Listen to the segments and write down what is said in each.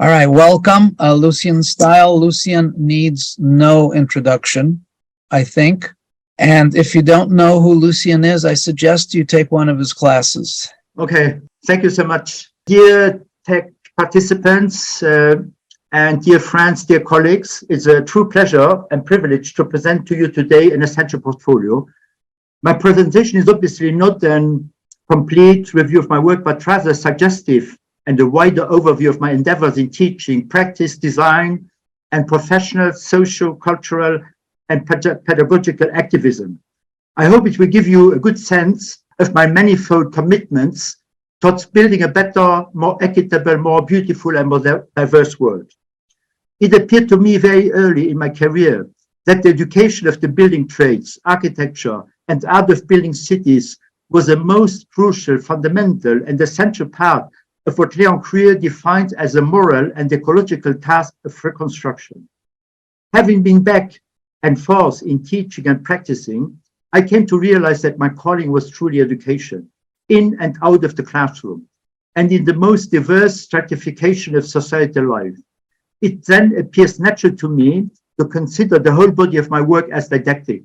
All right, welcome, Lucien Steil. Lucien needs no introduction, I think. And if you don't know who Lucien is, I suggest you take one of his classes. Okay, thank you so much. Dear tech participants and dear friends, dear colleagues, it's a true pleasure and privilege to present to you today an essential portfolio. My presentation is obviously not a complete review of my work, but rather suggestive and a wider overview of my endeavors in teaching, practice, design, and professional, social, cultural, and pedagogical activism. I hope it will give you a good sense of my manifold commitments towards building a better, more equitable, more beautiful, and more diverse world. It appeared to me very early in my career that the education of the building trades, architecture, and art of building cities was the most crucial, fundamental, and essential part of what Léon Krier defines as a moral and ecological task of reconstruction. Having been back and forth in teaching and practicing, I came to realize that my calling was truly education, in and out of the classroom, and in the most diverse stratification of societal life. It then appears natural to me to consider the whole body of my work as didactic.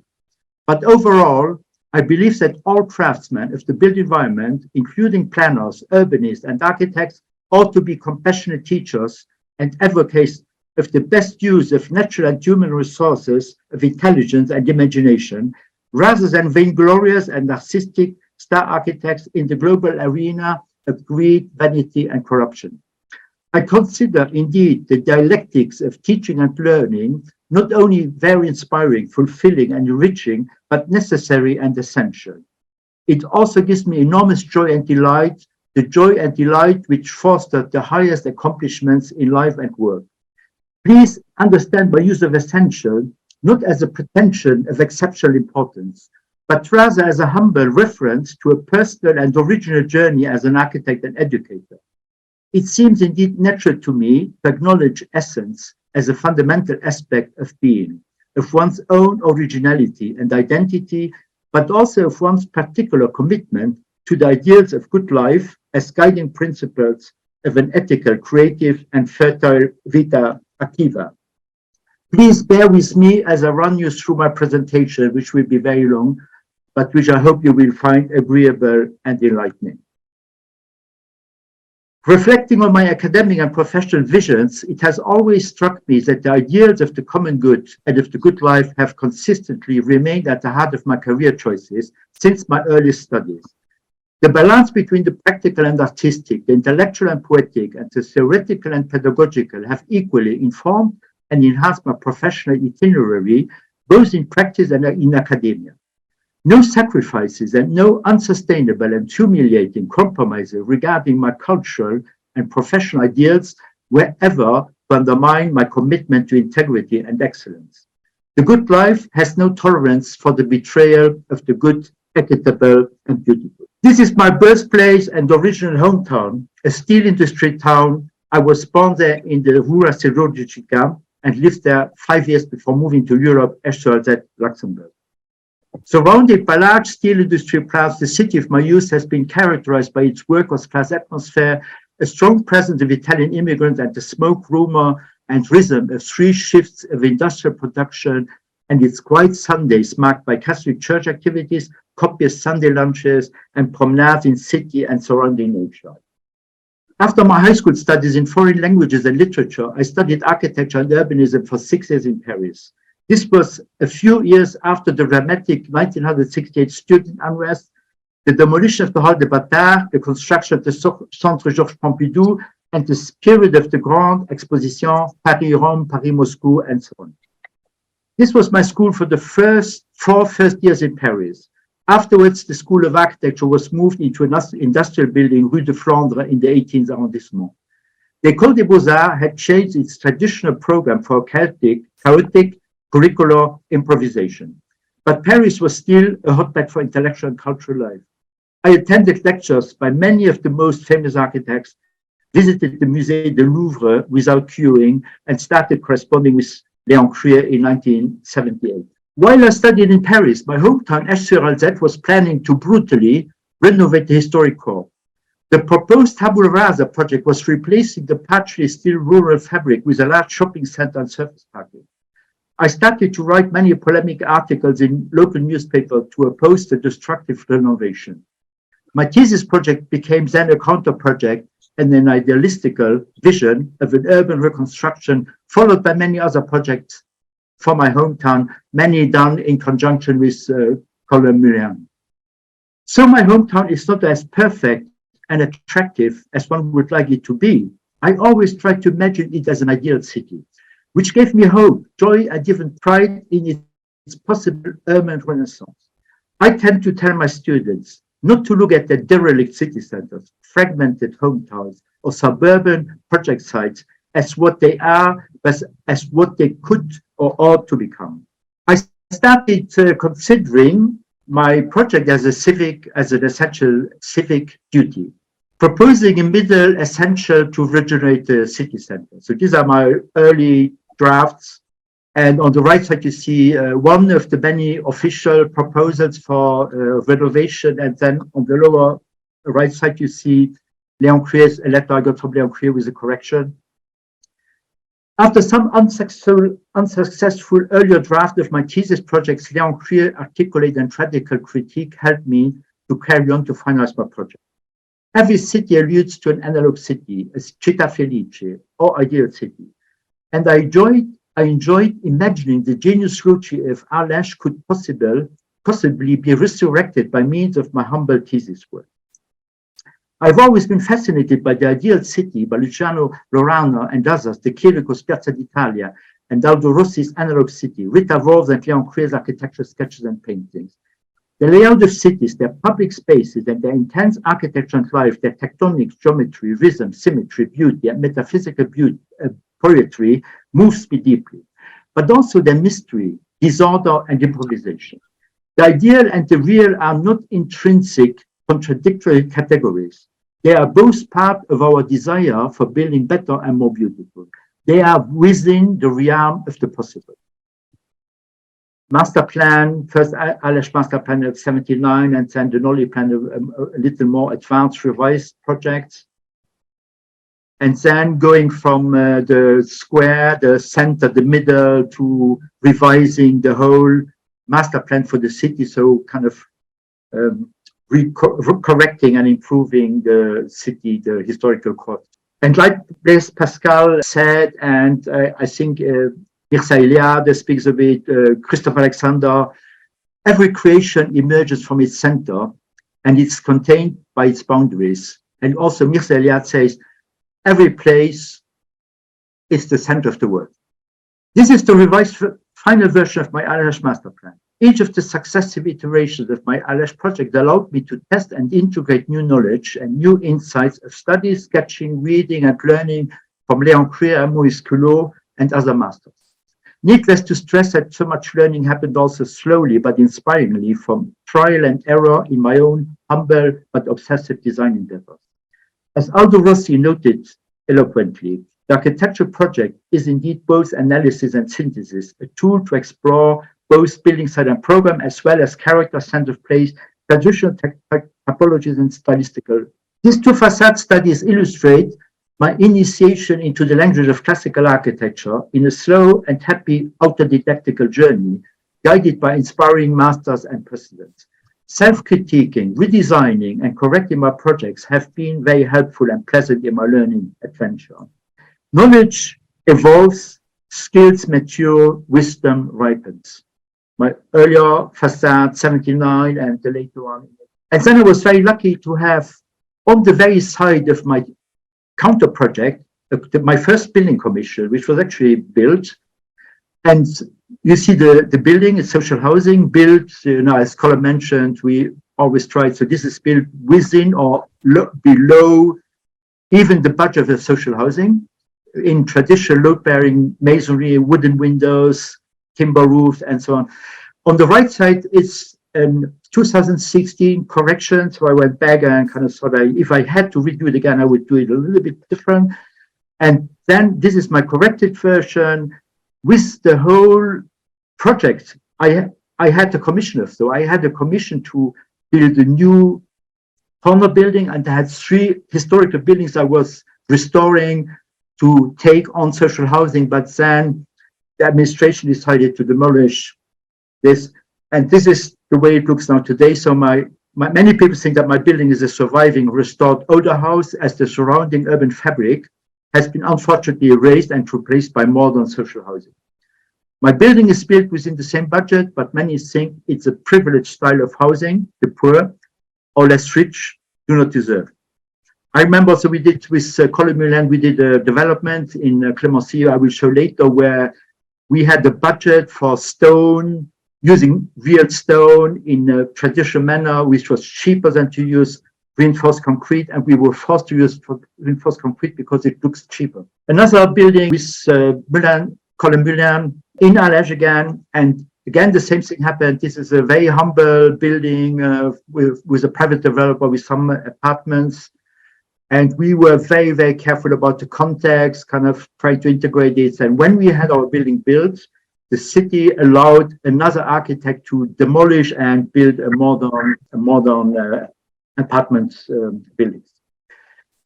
But overall, I believe that all craftsmen of the built environment, including planners, urbanists, and architects, ought to be compassionate teachers and advocates of the best use of natural and human resources of intelligence and imagination, rather than vainglorious and narcissistic star architects in the global arena of greed, vanity, and corruption. I consider indeed the dialectics of teaching and learning not only very inspiring, fulfilling, and enriching, but necessary and essential. It also gives me enormous joy and delight, the joy and delight which fostered the highest accomplishments in life and work. Please understand my use of essential not as a pretension of exceptional importance, but rather as a humble reference to a personal and original journey as an architect and educator. It seems indeed natural to me to acknowledge essence as a fundamental aspect of being, of one's own originality and identity, but also of one's particular commitment to the ideals of good life as guiding principles of an ethical, creative, and fertile Vita Activa. Please bear with me as I run you through my presentation, which will be very long, but which I hope you will find agreeable and enlightening. Reflecting on my academic and professional visions, it has always struck me that the ideals of the common good and of the good life have consistently remained at the heart of my career choices since my earliest studies. The balance between the practical and artistic, the intellectual and poetic, and the theoretical and pedagogical have equally informed and enhanced my professional itinerary, both in practice and in academia. No sacrifices and no unsustainable and humiliating compromises regarding my cultural and professional ideals were ever to undermine my commitment to integrity and excellence. The good life has no tolerance for the betrayal of the good, equitable, and beautiful. This is my birthplace and original hometown, a steel industry town. I was born there in the Rua Siderurgica and lived there 5 years before moving to Europe, Eschweiz, Luxembourg. Surrounded by large steel industry plants, the city of my youth has been characterized by its workers' class atmosphere, a strong presence of Italian immigrants, and the smoke, rumor, and rhythm of 3 shifts of industrial production, and its quiet Sundays marked by Catholic church activities, copious Sunday lunches, and promenades in city and surrounding nature. After my high school studies in foreign languages and literature, I studied architecture and urbanism for 6 years in Paris. This was a few years after the dramatic 1968 student unrest, the demolition of the Hall des Bâtards, the construction of the Centre Georges Pompidou, and the period of the Grande Exposition, Paris-Rome, Paris-Moscow, and so on. This was my school for the first 4 years in Paris. Afterwards, the School of Architecture was moved into an industrial building, Rue de Flandre, in the 18th arrondissement. The École des Beaux-Arts had changed its traditional program for chaotic curricular improvisation. But Paris was still a hotbed for intellectual and cultural life. I attended lectures by many of the most famous architects, visited the Musée du Louvre without queuing, and started corresponding with Léon Krier in 1978. While I studied in Paris, my hometown Esch-sur-Alzette was planning to brutally renovate the historic core. The proposed tabula rasa project was replacing the partially still rural fabric with a large shopping center and surface parking. I started to write many polemic articles in local newspapers to oppose the destructive renovation. My thesis project became then a counter project and an idealistical vision of an urban reconstruction, followed by many other projects for my hometown, many done in conjunction with Colin Mullian. So my hometown is not as perfect and attractive as one would like it to be. I always try to imagine it as an ideal city, which gave me hope, joy, and even pride in its possible urban renaissance. I tend to tell my students not to look at the derelict city centers, fragmented hometowns, or suburban project sites as what they are, but as what they could or ought to become. I started considering my project as an essential civic duty, proposing a middle essential to regenerate the city center. So these are my early drafts. And on the right side, you see one of the many official proposals for renovation. And then on the lower right side, you see Léon Krier's a letter I got from Léon Krier with a correction. After some unsuccessful earlier draft of my thesis projects, Léon Krier articulate and radical critique helped me to carry on to finalize my project. Every city alludes to an analog city, a città felice, or ideal city. And I enjoyed imagining the genius cruci of Arles could possibly be resurrected by means of my humble thesis work. I've always been fascinated by the ideal city by Luciano Lorano and others, the Chirico's Piazza d'Italia and Aldo Rossi's analog city, Rita Wolf's and Léon Krier's architectural sketches and paintings. The layout of cities, their public spaces, and their intense architecture and life, their tectonics, geometry, rhythm, symmetry, beauty, and metaphysical beauty, poetry moves me deeply, but also their mystery, disorder, and improvisation. The ideal and the real are not intrinsic, contradictory categories. They are both part of our desire for building better and more beautiful. They are within the realm of the possible. Master plan, first Arles master plan of 79, and then the Nolly plan of a little more advanced revised projects. And then going from the square, the center, the middle, to revising the whole master plan for the city. So kind of correcting and improving the city, the historical core. And like Blaise Pascal said, and I think Mircea Eliade speaks of it, Christopher Alexander, every creation emerges from its center and it's contained by its boundaries. And also Mircea Eliade says, every place is the center of the world. This is the revised final version of my Arles master plan. Each of the successive iterations of my Arles project allowed me to test and integrate new knowledge and new insights of study, sketching, reading, and learning from Léon Krier, Maurice Culot, and other masters. Needless to stress that so much learning happened also slowly but inspiringly from trial and error in my own humble but obsessive design endeavors. As Aldo Rossi noted eloquently, the architecture project is indeed both analysis and synthesis, a tool to explore both building site and program, as well as character, center of place, traditional typologies, and stylistical. These two facade studies illustrate my initiation into the language of classical architecture in a slow and happy autodidactical journey, guided by inspiring masters and precedents. Self-critiquing, redesigning, and correcting my projects have been very helpful and pleasant in my learning adventure. Knowledge evolves, skills mature, wisdom ripens. My earlier facade, 79, and the later one. And then I was very lucky to have, on the very side of my counter project, my first building commission, which was actually built. And you see the building is social housing built, as Colin mentioned, we always try, so this is built within or below even the budget of social housing in traditional load-bearing masonry, wooden windows, timber roofs, and so on. On the right side, it's 2016 correction. So I went back and kind of thought, if I had to redo it again, I would do it a little bit different. And then this is my corrected version with the whole project. I had the commission of, so I had a commission to build a new corner building, and I had 3 historical buildings I was restoring to take on social housing, but then the administration decided to demolish this, and this is the way it looks now today. So many people think that my building is a surviving, restored older house, as the surrounding urban fabric has been unfortunately erased and replaced by modern social housing. My building is built within the same budget, but many think it's a privileged style of housing the poor or less rich do not deserve. I remember, so we did with Colin Milan, we did a development in Clemenceau, I will show later, where we had the budget for stone, using real stone in a traditional manner, which was cheaper than to use reinforced concrete, and we were forced to use reinforced concrete because it looks cheaper. Another building with Colin Milan in Alège again, and again the same thing happened. This is a very humble building with a private developer with some apartments. And we were very, very careful about the context, kind of trying to integrate it. And when we had our building built, the city allowed another architect to demolish and build a modern apartment buildings.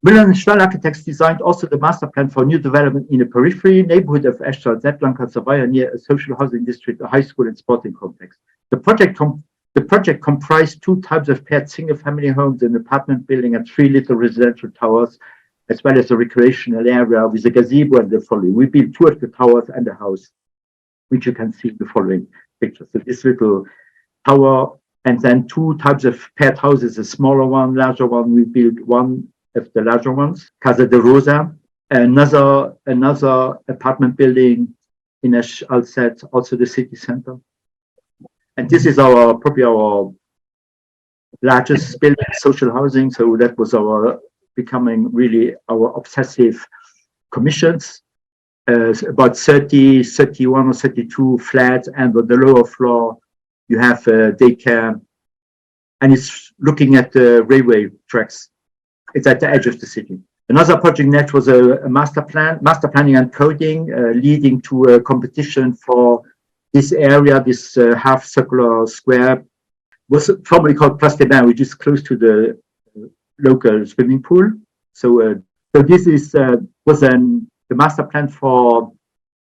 Müller & Steil architects designed also the master plan for new development in a periphery neighborhood of Eschtal, Lancaster, near a social housing district, a high school and sporting complex. The project comprised 2 types of paired single-family homes, an apartment building, and 3 little residential towers, as well as a recreational area with a gazebo and the following. We built 2 of the towers and a house, which you can see in the following picture. So this little tower, and then 2 types of paired houses, a smaller one, larger one. We built 1 of the larger ones, Casa de Rosa, another apartment building in Alset, also the city center. And this is probably our largest building, social housing. So that was becoming really our obsessive commissions. About 30, 31 or 32 flats, and on the lower floor, you have daycare, and it's looking at the railway tracks. It's at the edge of the city. Another project net was a master planning and coding, leading to a competition for this area, this half circular square, was formerly called Place des Bains, which is close to the local swimming pool. So this was the master plan for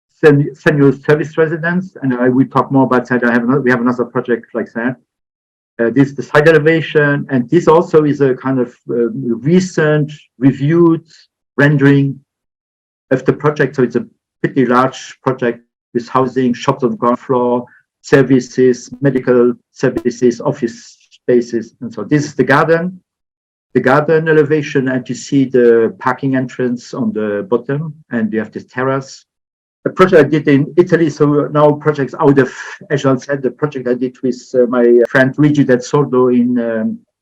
senior service residents, and I will talk more about that. We have another project like that. This is the side elevation, and this also is a kind of recent reviewed rendering of the project. So it's a pretty large project with housing, shops on the ground floor, services, medical services, office spaces, and so this is the garden elevation, and you see the parking entrance on the bottom, and you have this terrace. A project I did in Italy, so now projects out of, as I said, the project I did with my friend Luigi Del Sordo in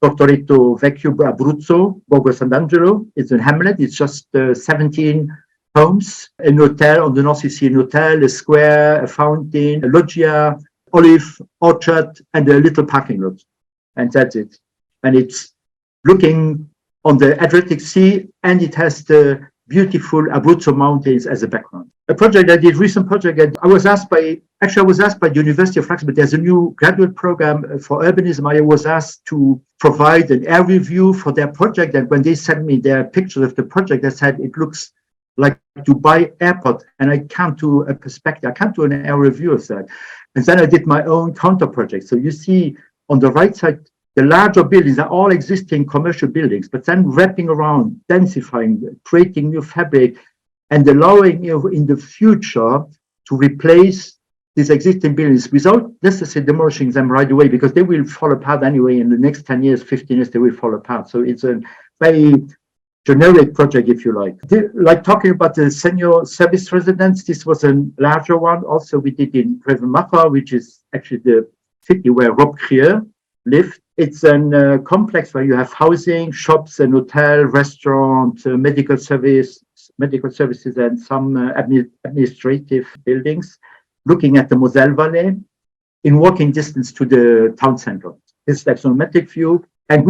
Tortoreto Vecchio, Abruzzo, Borgo Sant'Angelo. It's a hamlet, it's just 17 homes, an hotel on the north, you see an hotel, a square, a fountain, a loggia, olive orchard, and a little parking lot. And that's it. And it's looking on the Adriatic Sea, and it has the beautiful Abruzzo Mountains as a background. A project I did, recent project, I was asked by the University of Frankfurt, there's a new graduate program for urbanism. I was asked to provide an air review for their project, and when they sent me their pictures of the project, I said, it looks like Dubai airport, and I can't do a perspective, I can't do an air review of that. And then I did my own counter project. So you see on the right side, the larger buildings are all existing commercial buildings, but then wrapping around, densifying, creating new fabric, and allowing you in the future to replace these existing buildings without necessarily demolishing them right away, because they will fall apart anyway. In the next 10 years, 15 years, they will fall apart. So it's a very generic project, if you like. Like talking about the senior service residence, this was a larger one. Also, we did in Grevenmacher, which is actually the city where Léon Krier lived. It's a complex where you have housing, shops, an hotel, restaurant, medical services, and some administrative buildings, looking at the Moselle Valley in walking distance to the town center. This is the axonometric view. And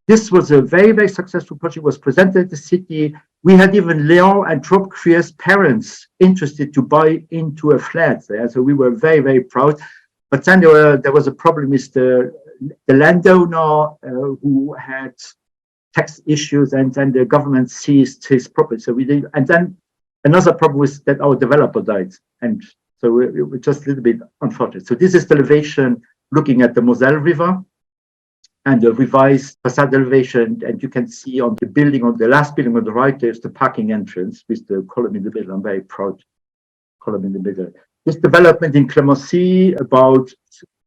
this was a very, very successful project, was presented at the city. We had even Léon and Léon Krier's parents interested to buy into a flat there. So we were very, very proud. But then there was a problem with the landowner who had tax issues, and then the government seized his property. So we did, and then another problem was that our developer died, and so it was just a little bit unfortunate. So this is the elevation looking at the Moselle River and the revised facade elevation, and you can see on the building, on the last building on the right, there's the parking entrance with the column in the middle. I'm very proud, column in the middle. This development in Clemency, about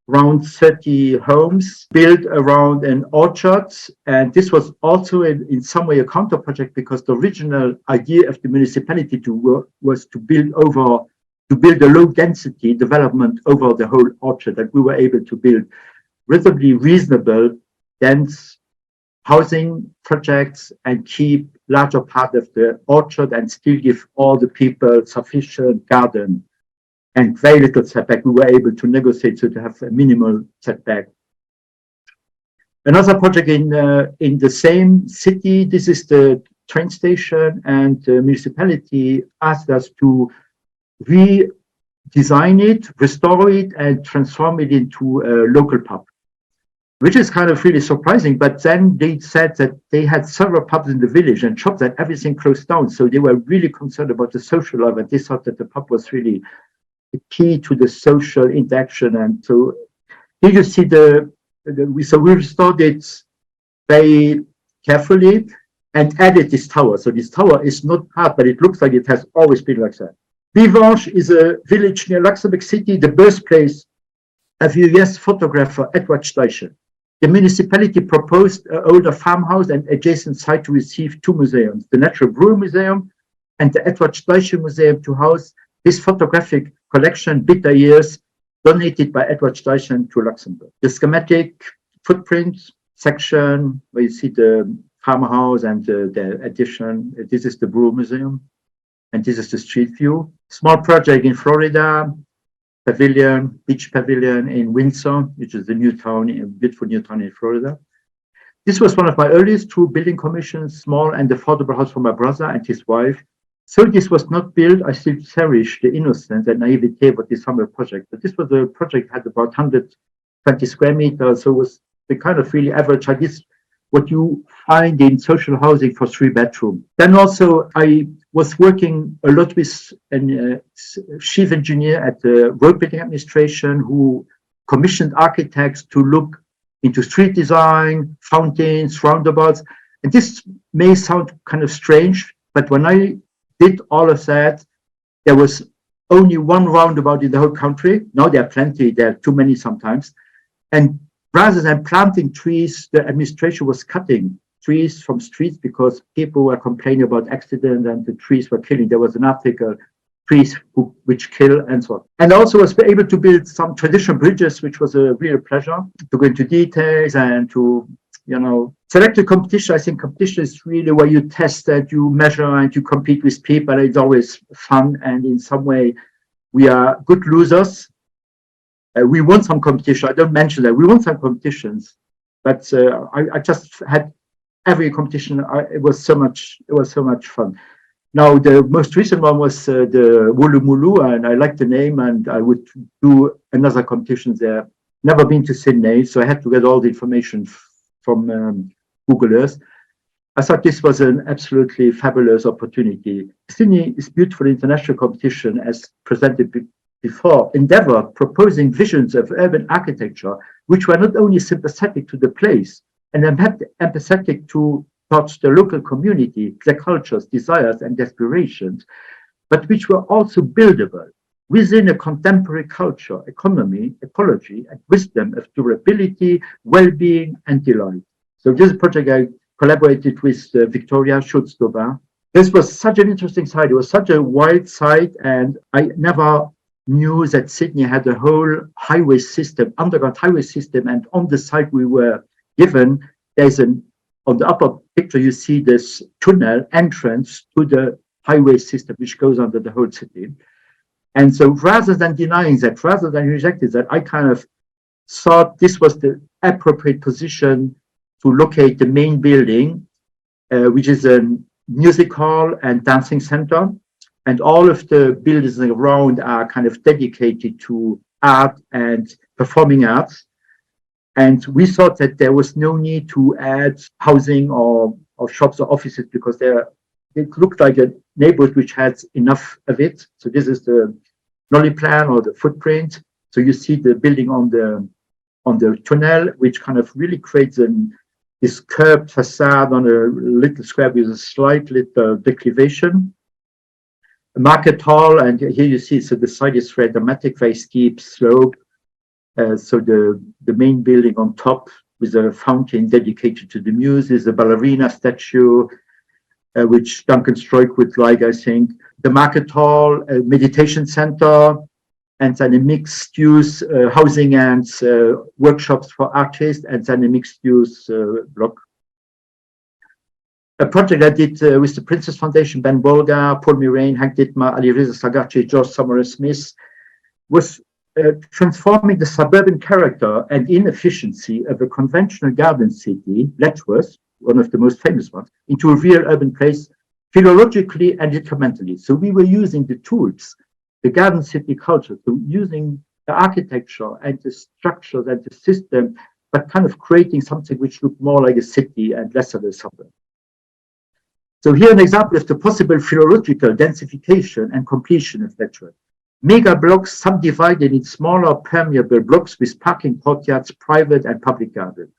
around 30 homes built around an orchard, and this was also in some way a counter project, because the original idea of the municipality was to build a low density development over the whole orchard, and we were able to build reasonably reasonable dense housing projects and keep larger part of the orchard and still give all the people sufficient garden and very little setback. We were able to negotiate so to have a minimal setback. Another project in the same city, this is the train station, and the municipality asked us to redesign it, restore it, and transform it into a local pub, which is kind of really surprising. But then they said that they had several pubs in the village and shops, and everything closed down. So they were really concerned about the social life, and they thought that the pub was really the key to the social interaction. And so here you see so we restored it very carefully and added this tower. So this tower is not hard, but it looks like it has always been like that. Vivange is a village near Luxembourg City, the birthplace of US photographer Edward Steil. The municipality proposed an older farmhouse and adjacent site to receive two museums, the Natural Brewery Museum and the Edward Steil Museum, to house his photographic collection, bitter years, donated by Edward Steil to Luxembourg. The schematic footprint section, where you see the farmhouse and the addition, this is the Brewery Museum, and this is the street view. Small project in Florida, pavilion, beach pavilion in Windsor, which is the new town, a beautiful new town in Florida. This was one of my earliest true building commissions, small and affordable house for my brother and his wife. So this was not built. I still cherish the innocence and naivete of this summer project. But this was a project that had about 120 square meters, so it was the kind of really average. This what you find in social housing for 3-bedroom. Then also I was working a lot with a chief engineer at the road building administration, who commissioned architects to look into street design, fountains, roundabouts. And this may sound kind of strange, but when I did all of that, there was only one roundabout in the whole country. Now there are plenty, there are too many sometimes. And rather than planting trees, the administration was cutting trees from streets because people were complaining about accidents and the trees were killing. There was an article, trees which kill, and so on. And also was able to build some traditional bridges, which was a real pleasure to go into details and to, select a competition. I think competition is really where you test and you measure and you compete with people. It's always fun, and in some way we are good losers. We won some competition. I don't mention that. We won some competitions, but I just had every competition. It was so much fun. Now the most recent one was the Wulu Mulu, and I like the name, and I would do another competition there. Never been to Sydney, so I had to get all the information from Google Earth. I thought this was an absolutely fabulous opportunity. Sydney is beautiful international competition, as presented before. Endeavour proposing visions of urban architecture, which were not only sympathetic to the place and empathetic towards the local community, their cultures, desires, and aspirations, but which were also buildable within a contemporary culture, economy, ecology, and wisdom of durability, well-being, and delight. So this project I collaborated with Victoria Schultz-Daubin. This was such an interesting site. It was such a wide site, and I never knew that Sydney had a whole highway system, underground highway system, and on the site we were given, there's on the upper picture, you see this tunnel entrance to the highway system, which goes under the whole city. And so rather than denying that, rather than rejecting that, I kind of thought this was the appropriate position to locate the main building, which is a music hall and dancing center. And all of the buildings around are kind of dedicated to art and performing arts. And we thought that there was no need to add housing or shops or offices because it looked like a neighborhood which had enough of it. So this is the Nolly plan or the footprint. So you see the building on the tunnel, which kind of really creates this curved facade on a little square with a slight little declination. A market hall, and here you see, so the side is very dramatic, very steep slope. So the main building on top with a fountain dedicated to the muses, a ballerina statue, which Duncan Stroik would like, I think. The market hall, a meditation center, and then a mixed-use housing and workshops for artists, and then a mixed-use block. A project I did with the Princess Foundation, Ben Bolga, Paul Murrain, Hank Dittmar, Ali Reza Sagaci, George Summerall Smith, was transforming the suburban character and inefficiency of a conventional garden city, Letchworth, one of the most famous ones, into a real urban place, philologically and incrementally. So we were using the tools, the garden city culture, so using the architecture and the structures and the system, but kind of creating something which looked more like a city and less of a suburb. So here an example of the possible philological densification and completion of Letchworth. Mega blocks subdivided in smaller permeable blocks with parking courtyards, private and public gardens.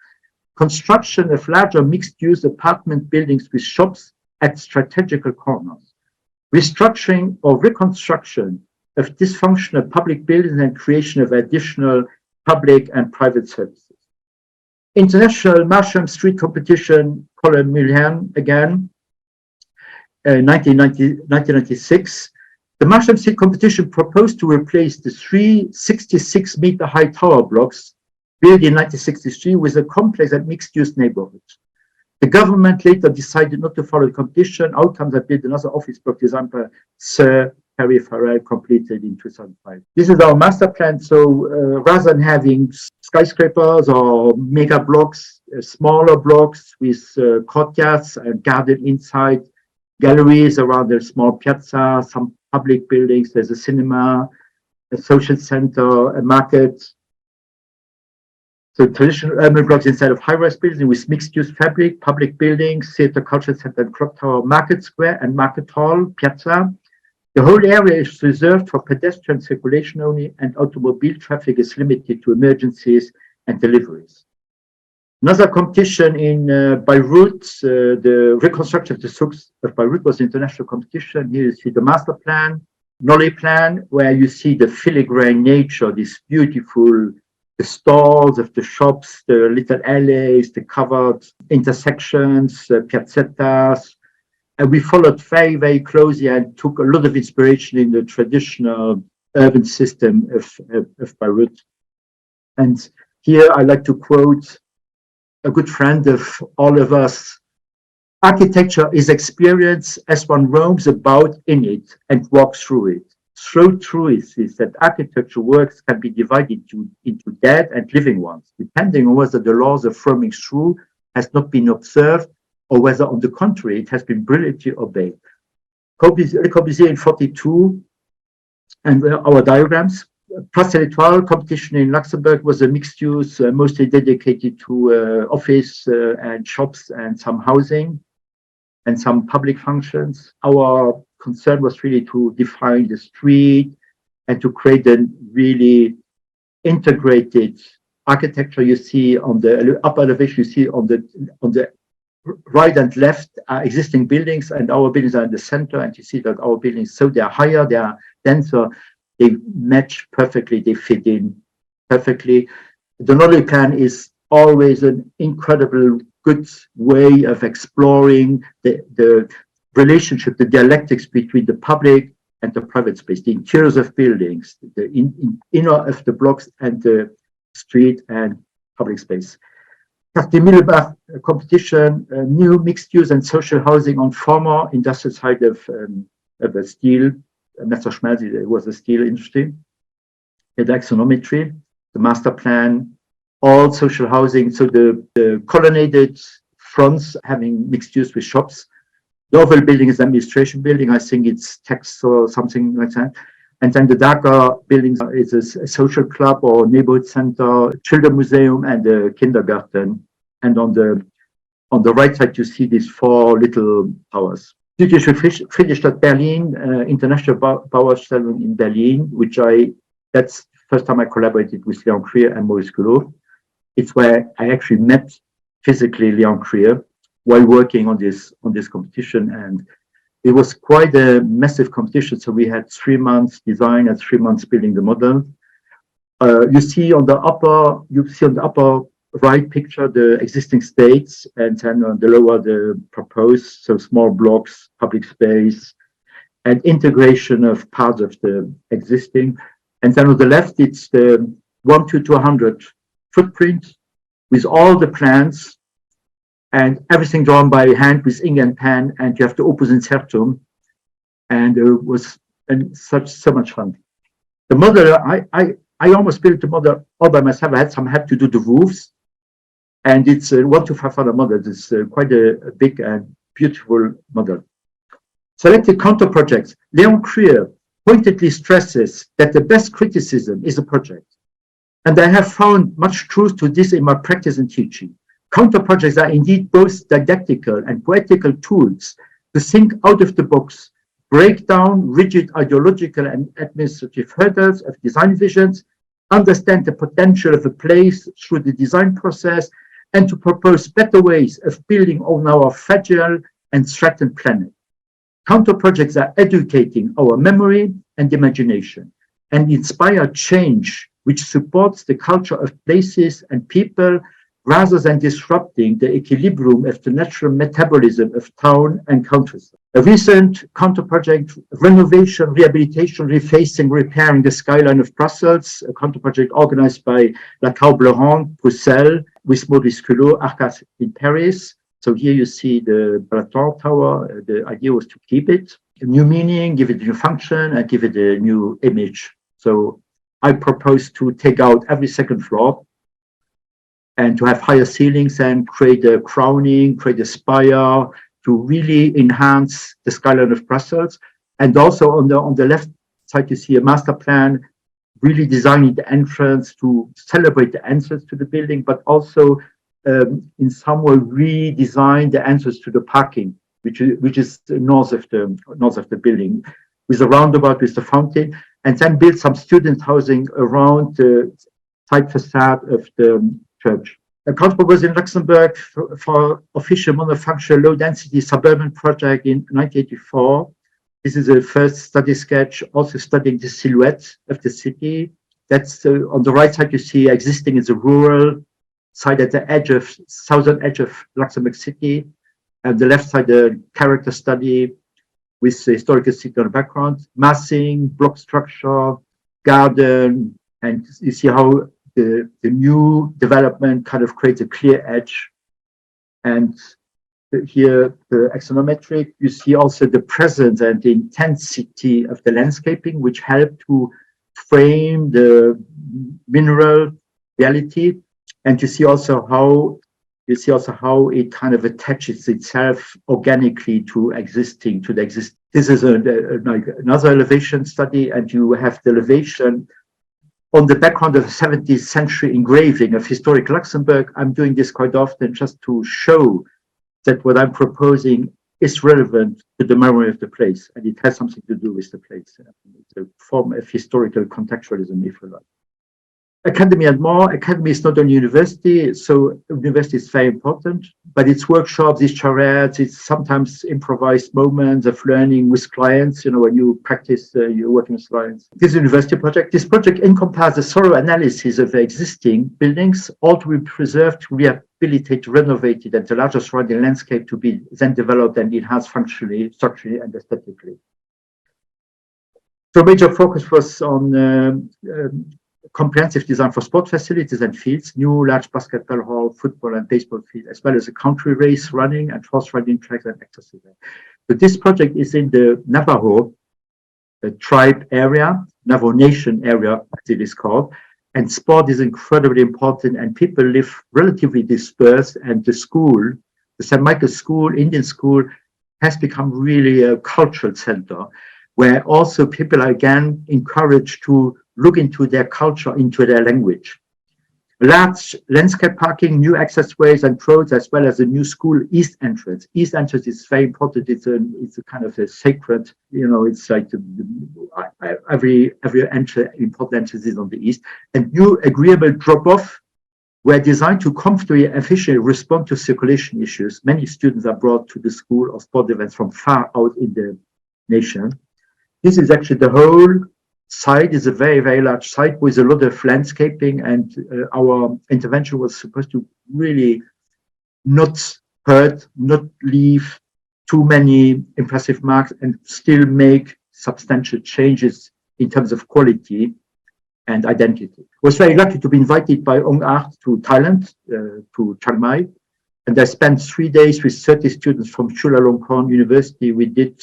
Construction of larger mixed-use apartment buildings with shops at strategical corners. Restructuring or reconstruction of dysfunctional public buildings and creation of additional public and private services. International Marsham Street competition, Colin Mulhan again, 1996. The Marsham Street competition proposed to replace the 3 66-meter-high tower blocks built in 1963 with a complex and mixed-use neighborhood. The government later decided not to follow the competition. Outcomes that built another office block designed by Sir Harry Farrell, completed in 2005. This is our master plan. So rather than having skyscrapers or mega blocks, smaller blocks with courtyards and garden inside, galleries around the small piazza, some public buildings, there's a cinema, a social center, a market. So traditional urban blocks instead of high-rise buildings with mixed-use fabric, public buildings, theater, cultural center, and clock tower, market square and market hall, piazza. The whole area is reserved for pedestrian circulation only, and automobile traffic is limited to emergencies and deliveries. Another competition in Beirut, the reconstruction of the souks of Beirut was international competition. Here you see the master plan, Nolly plan, where you see the filigrane nature, this beautiful, the stalls of the shops, the little alleys, the covered intersections, piazzettas. And we followed very, very closely and took a lot of inspiration in the traditional urban system of Beirut. And here I like to quote a good friend of all of us. Architecture is experience as one roams about in it and walks through it. So true is that architecture works can be divided into dead and living ones, depending on whether the laws of forming through has not been observed or whether, on the contrary, it has been brilliantly obeyed. Le Corbusier in 42, and our diagrams. Place L'Étoile competition in Luxembourg was a mixed use, mostly dedicated to office and shops and some housing and some public functions. Our concern was really to define the street and to create a really integrated architecture. You see on the upper elevation, you see on the right and left are existing buildings, and our buildings are in the center, and you see that our buildings, so they are higher, they are denser, they match perfectly, they fit in perfectly. The Nolly plan is always an incredible good way of exploring the relationship, the dialectics between the public and the private space, the interiors of buildings, the inner of the blocks and the street and public space. Quartier Mühlbach competition, new mixed use and social housing on former industrial site of steel. Messerschmitt, it was a steel industry. The axonometry, the master plan, all social housing. So the colonnaded fronts having mixed use with shops. The Oval building is administration building. I think it's tax or something like that. And then the darker buildings is a social club or neighborhood center, children museum, and a kindergarten. And on the right side, you see these 4 little towers. Südliche Friedrichstadt Berlin, International Bauausstellung in Berlin, that's the first time I collaborated with Léon Krier and Maurice Culot. It's where I actually met physically Léon Krier while working on this competition, and it was quite a massive competition. So we had 3 months design and 3 months building the model. You see on the upper right picture the existing states, and then on the lower the proposed, so small blocks, public space, and integration of parts of the existing. And then on the left, it's the 1 to 200 footprint with all the plans and everything drawn by hand with ink and pen, and you have the opus insertum, and it was so much fun. The model, I almost built the model all by myself. I had some help to do the roofs, and it's a 1 to 500 model. It's quite a big and beautiful model. Selected counter projects. Léon Krier pointedly stresses that the best criticism is a project, and I have found much truth to this in my practice and teaching. Counter projects are indeed both didactical and poetical tools to think out of the box, break down rigid ideological and administrative hurdles of design visions, understand the potential of a place through the design process, and to propose better ways of building on our fragile and threatened planet. Counter projects are educating our memory and imagination and inspire change which supports the culture of places and people rather than disrupting the equilibrium of the natural metabolism of town and countryside. A recent counter-project, renovation, rehabilitation, refacing, repairing the skyline of Brussels, a counter-project organized by La Table Ronde, Bruxelles, with Maurice Culot, Arcas in Paris. So here you see the Platon Tower. The idea was to keep it a new meaning, give it a new function, and give it a new image. So I propose to take out every second floor and to have higher ceilings and create a crowning, create a spire to really enhance the skyline of Brussels. And also on the left side, you see a master plan, really designing the entrance to celebrate the entrance to the building, but also in some way redesign the entrance to the parking, which is north of the building, with a roundabout, with the fountain, and then build some student housing around the side facade of the church. A council was in Luxembourg for official monofunctional low-density suburban project in 1984. This is the first study sketch, also studying the silhouette of the city. That's on the right side, you see existing is a rural side at the edge of southern edge of Luxembourg City, and the left side, the character study with the historical city on the background, massing, block structure, garden, and you see how the new development kind of creates a clear edge. And here, the axonometric, you see also the presence and the intensity of the landscaping, which help to frame the mineral reality. And you see also how it kind of attaches itself organically to the existing. This is another elevation study, and you have the elevation on the background of a 17th century engraving of historic Luxembourg. I'm doing this quite often just to show that what I'm proposing is relevant to the memory of the place, and it has something to do with the place. It's a form of historical contextualism, if you like. Academy and more. Academy is not only university, so university is very important, but it's workshops, it's charrettes, it's sometimes improvised moments of learning with clients, when you practice, you're working with clients. This university project, this project encompasses a thorough analysis of the existing buildings, all to be preserved, rehabilitated, renovated, and the larger surrounding landscape to be then developed and enhanced functionally, structurally, and aesthetically. So major focus was on comprehensive design for sport facilities and fields, new large basketball hall, football and baseball field, as well as a country race running and horse riding tracks and exercise. So this project is in the Navajo tribe area, Navajo Nation area, as it is called, and sport is incredibly important, and people live relatively dispersed, and the school, the St. Michael's School, Indian school, has become really a cultural center. where also people are again encouraged to look into their culture, into their language. Large landscape parking, new accessways and roads, as well as a new school east entrance. East entrance is very important. It's a kind of a sacred, it's like every important entrance is on the east. And new agreeable drop-off were designed to comfortably and efficiently respond to circulation issues. Many students are brought to the school or sport events from far out in the nation. This is actually the whole site is a very, very large site with a lot of landscaping, and our intervention was supposed to really not hurt, not leave too many impressive marks, and still make substantial changes in terms of quality and identity. I was very lucky to be invited by Ong Art to Thailand, to Chiang Mai, and I spent 3 days with 30 students from Chulalongkorn University. We did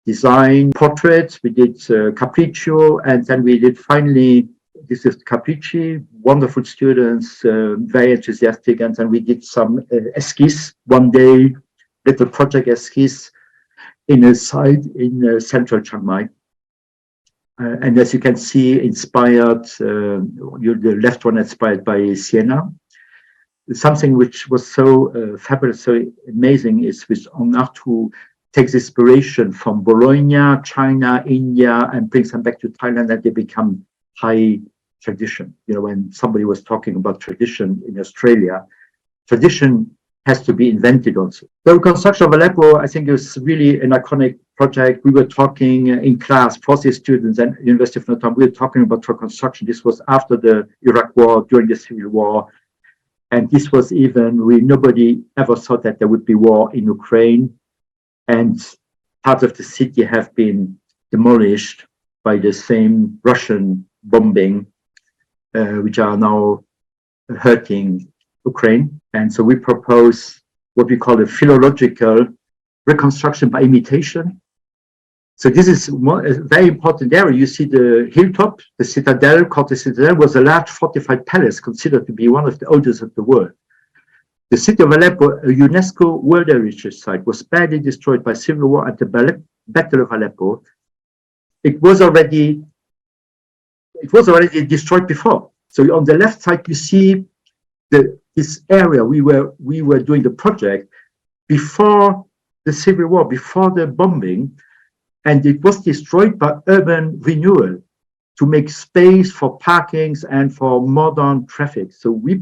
design portraits, we did Capriccio, and then we did finally, this is Capricci, wonderful students, very enthusiastic, and then we did some esquisse, 1 day, little project esquisse in a site in central Chiang Mai. And as you can see, inspired, the left one inspired by Siena. Something which was so fabulous, so amazing is with Ong Art, who takes inspiration from Bologna, China, India, and brings them back to Thailand, and they become high tradition. When somebody was talking about tradition in Australia, tradition has to be invented also. The reconstruction of Aleppo, I think, is really an iconic project. We were talking in class, 40 students at University of Notre Dame, we were talking about reconstruction. This was after the Iraq War, during the Civil War. And this was nobody ever thought that there would be war in Ukraine. And parts of the city have been demolished by the same Russian bombing, which are now hurting Ukraine. And so we propose what we call a philological reconstruction by imitation. So this is a very important area. You see the hilltop, the citadel, called the citadel, was a large fortified palace considered to be one of the oldest of the world. The city of Aleppo, a UNESCO World Heritage Site, was badly destroyed by civil war at the Battle of Aleppo. It was already destroyed before. So on the left side, you see this area we were doing the project before the civil war, before the bombing, and it was destroyed by urban renewal to make space for parkings and for modern traffic. So we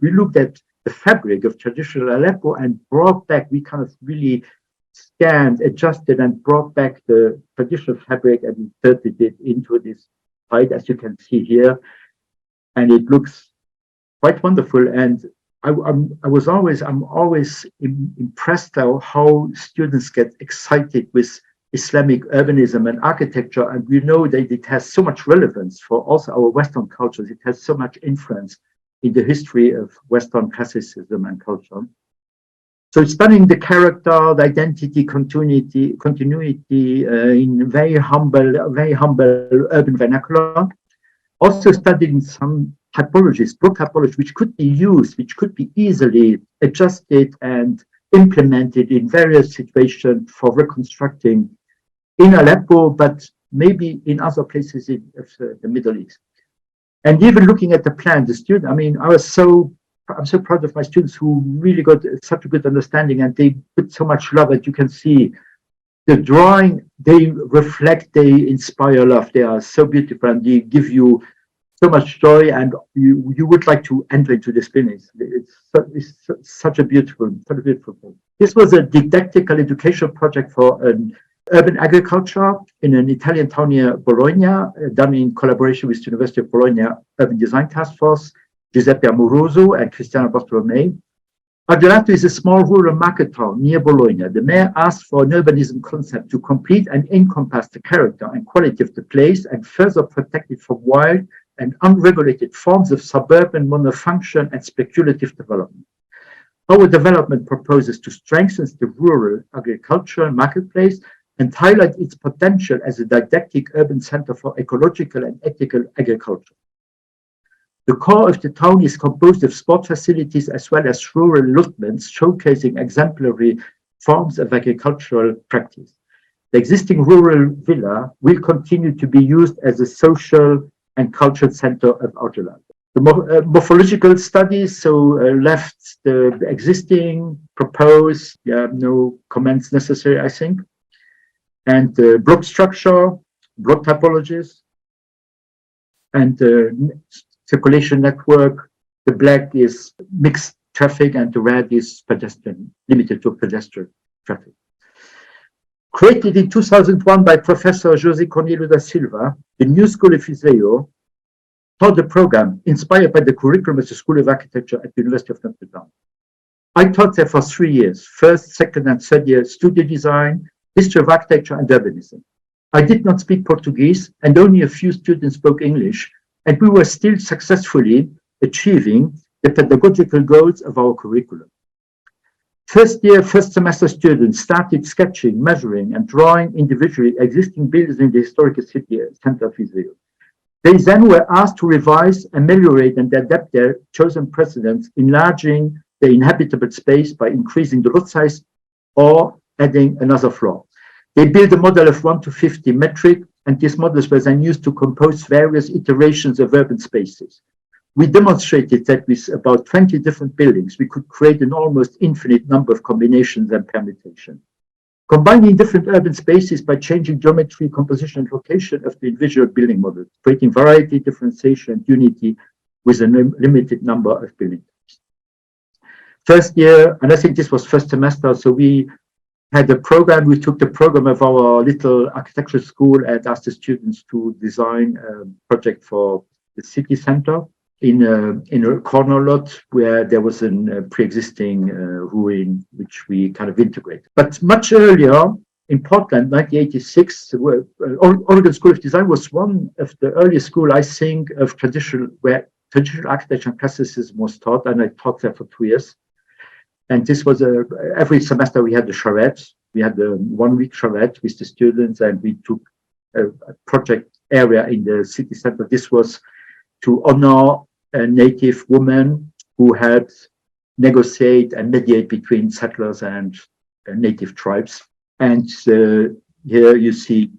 looked at the fabric of traditional Aleppo and brought back, we kind of really scanned, adjusted, and brought back the traditional fabric and inserted it into this site, as you can see here. And it looks quite wonderful. And I'm always impressed how students get excited with Islamic urbanism and architecture. And we know that it has so much relevance for also our Western cultures. It has so much influence in the history of Western classicism and culture. So it's studying the character, the identity, continuity in very humble urban vernacular. Also studying some typologies, block typology, which could be used, which could be easily adjusted and implemented in various situations for reconstructing in Aleppo, but maybe in other places in the Middle East. And even looking at the plan, the student, I'm so proud of my students who really got such a good understanding, and they put so much love that you can see the drawing, they reflect, they inspire love. They are so beautiful and they give you so much joy, and you would like to enter into this business. It's such a beautiful thing. This was a didactical educational project for an urban agriculture in an Italian town near Bologna, done in collaboration with the University of Bologna Urban Design Task Force, Giuseppe Amoroso and Cristiano Bartolomei. Aglionato is a small rural market town near Bologna. The mayor asked for an urbanism concept to complete and encompass the character and quality of the place and further protect it from wild and unregulated forms of suburban monofunction and speculative development. Our development proposes to strengthen the rural agricultural marketplace and highlight its potential as a didactic urban center for ecological and ethical agriculture. The core of the town is composed of sport facilities as well as rural allotments showcasing exemplary forms of agricultural practice. The existing rural villa will continue to be used as a social and cultural center of Outerland. The morphological studies, so left the existing, proposed, no comments necessary, I think. And the block structure, block typologies, and the circulation network. The black is mixed traffic and the red is pedestrian, limited to pedestrian traffic. Created in 2001 by Professor José Cornelio da Silva, the new school of Viseu taught the program inspired by the curriculum of the School of Architecture at the University of Notre Dame. I taught there for 3 years, first, second, and third year studio design, history of architecture, and urbanism. I did not speak Portuguese, and only a few students spoke English, and we were still successfully achieving the pedagogical goals of our curriculum. First year, first semester students started sketching, measuring, and drawing individually existing buildings in the historical city center of Viseu. They then were asked to revise, ameliorate, and adapt their chosen precedents, enlarging the inhabitable space by increasing the lot size or adding another floor. They built a model of 1 to 50 metric, and these models were then used to compose various iterations of urban spaces. We demonstrated that with about 20 different buildings, we could create an almost infinite number of combinations and permutations. Combining different urban spaces by changing geometry, composition, and location of the individual building models, creating variety, differentiation, and unity with a limited number of building types. First year, and I think this was first semester, so we had a program, we took the program of our little architecture school and asked the students to design a project for the city center in a corner lot where there was a pre-existing ruin, which we kind of integrated. But much earlier, in Portland, 1986, Oregon School of Design was one of the earliest schools, I think, of where traditional architecture and classicism was taught, and I taught there for 2 years. And this was every semester we had the charrette. We had a 1-week charrette with the students, and we took a project area in the city center. This was to honor a native woman who had negotiate and mediate between settlers and native tribes. And here you see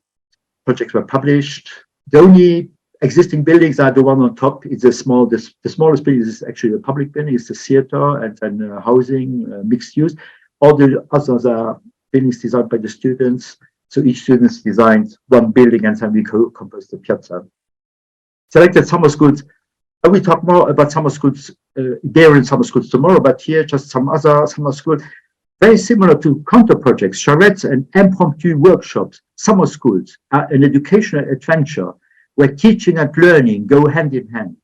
projects were published. The only existing buildings are the one on top. It's the smallest building is actually a public building. It's the theater and then housing, mixed use. All the others are buildings designed by the students. So each student designed one building, and then we composed the piazza. Selected summer schools. I will talk more about summer schools there in summer schools tomorrow, but here just some other summer schools. Very similar to counter projects, charrettes and impromptu workshops. Summer schools are an educational adventure where teaching and learning go hand in hand,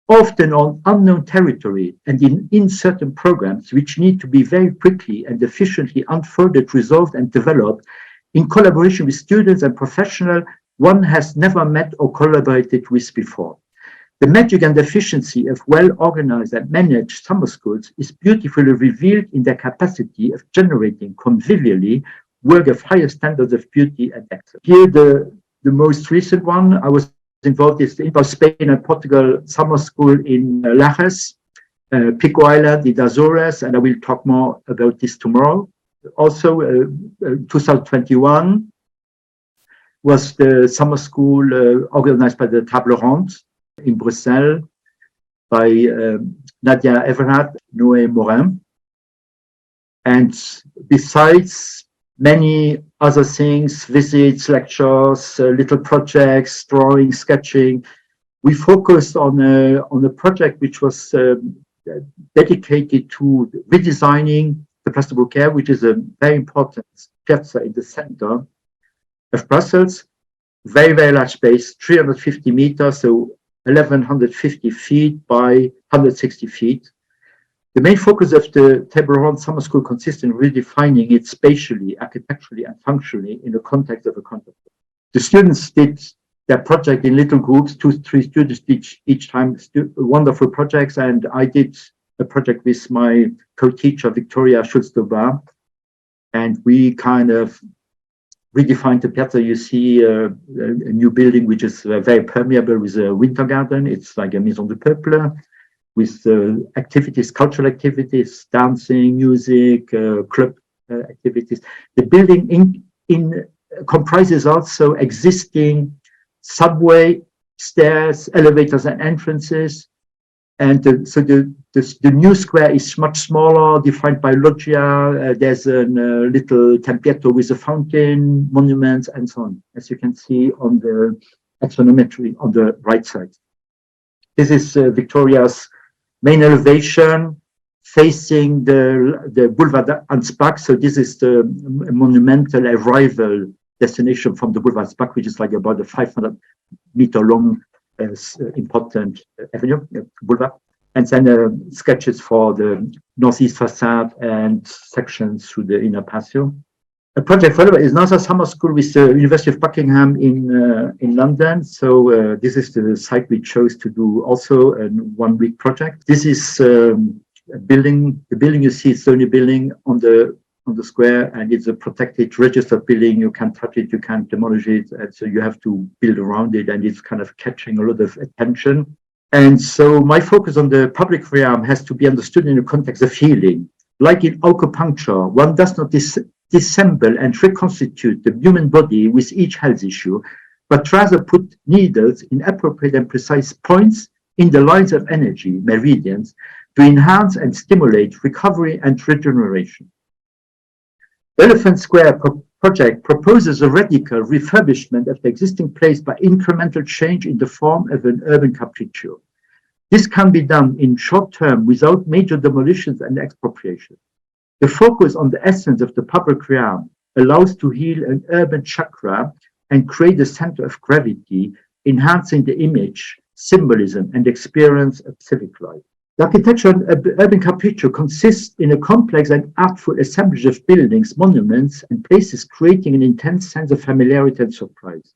often on unknown territory and in certain programs which need to be very quickly and efficiently unfolded, resolved, and developed in collaboration with students and professionals one has never met or collaborated with before. The magic and efficiency of well-organized and managed summer schools is beautifully revealed in their capacity of generating convivially work of higher standards of beauty and excellence. Here, the most recent one I was involved is in both Spain and Portugal summer school in Lajes, Pico Island, in the Azores, and I will talk more about this tomorrow. Also, 2021 was the summer school organized by the Table Ronde in Brussels by Nadia Everhard, Noé Morin. And besides many other things, visits, lectures, little projects, drawing, sketching, we focused on a project which was dedicated to redesigning the Place de Beaucaire, which is a very important piazza in the center of Brussels. Very, very large space, 350 meters, so 1,150 feet by 160 feet. The main focus of the Table Ronde Summer School consists in redefining it spatially, architecturally, and functionally in the context of a concept. The students did their project in little groups, 2 to 3 students each time, wonderful projects, and I did a project with my co-teacher, Victoria Schulz-Doba, and we kind of redefined the piazza. You see a new building which is very permeable with a winter garden. It's like a Maison du Peuple with activities, cultural activities, dancing, music, club activities. The building in comprises also existing subway, stairs, elevators, and entrances. And so the new square is much smaller, defined by loggia. There's a little tempietto with a fountain, monuments, and so on, as you can see on the axonometry on the right side. This is Victoria's main elevation facing the Boulevard Ansbach. So this is the monumental arrival destination from the Boulevard Ansbach, which is like about a 500-meter long important avenue, boulevard. And then sketches for the northeast facade and sections through the inner patio. A project further is another summer school with the University of Buckingham in London. So this is the site we chose to do also a 1-week project. This is a building. The building you see is the only building on the square, and it's a protected registered building. You can't touch it, you can't demolish it, and so you have to build around it, and it's kind of catching a lot of attention. And so my focus on the public realm has to be understood in the context of healing. Like in acupuncture, one does not disassemble and reconstitute the human body with each health issue, but rather put needles in appropriate and precise points in the lines of energy, meridians, to enhance and stimulate recovery and regeneration. The Elephant Square project proposes a radical refurbishment of the existing place by incremental change in the form of an urban capriccio. This can be done in short term without major demolitions and expropriation. The focus on the essence of the public realm allows to heal an urban chakra and create a center of gravity, enhancing the image, symbolism, and experience of civic life. The architecture of urban capriccio consists in a complex and artful assemblage of buildings, monuments, and places, creating an intense sense of familiarity and surprise.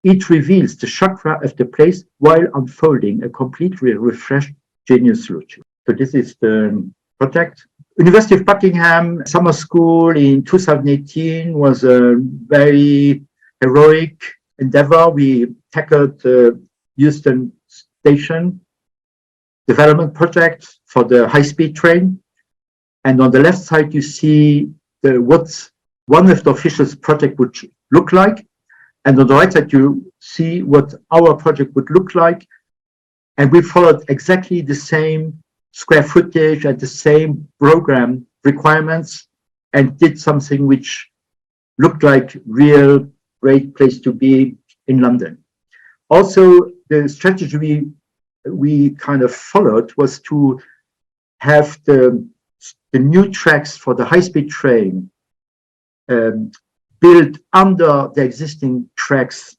It reveals the chakra of the place while unfolding a completely refreshed genius logic. So this is the project. University of Buckingham Summer School in 2018 was a very heroic endeavor. We tackled the Euston Station development project for the high-speed train. And on the left side, you see what one of the officials' project would look like. And on the right side, you see what our project would look like. And we followed exactly the same square footage and the same program requirements and did something which looked like real great place to be in London. Also, the strategy we kind of followed was to have the new tracks for the high-speed train built under the existing tracks